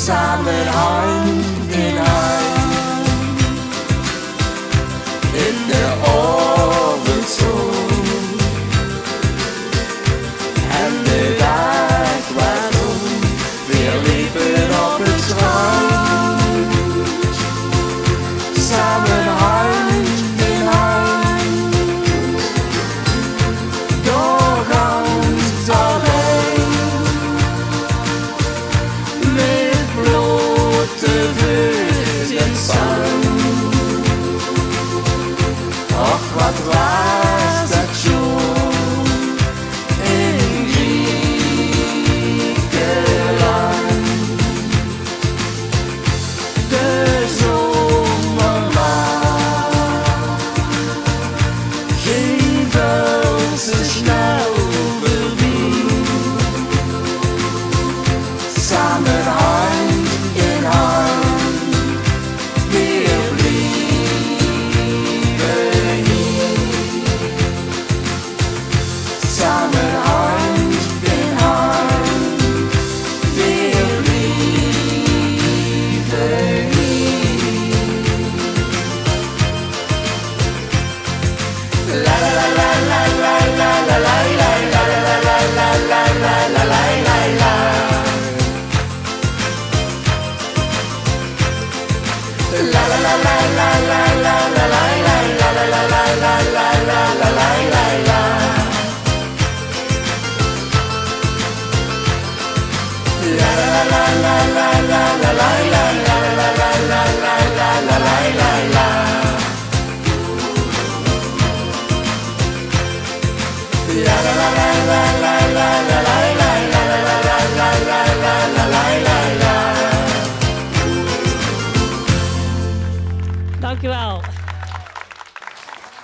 Samen hand in hand in de avondzon en de dag was om. We liepen op het strand, samen hand in hand, doorgaans alleen, met blote voeten en zand. Och, wat was dat jong in Griekenland. De zomermaan ging veel te snel voorbij. Samen hand in hand, weer blieven hier. Samen hand in hand, weer blieven hier. La la la la la la la la la la la la la la la la la. La la la la la la la la la la la la la la la la la la. La la la la la la la la la la la la la la la la la. La la la la la la la la la.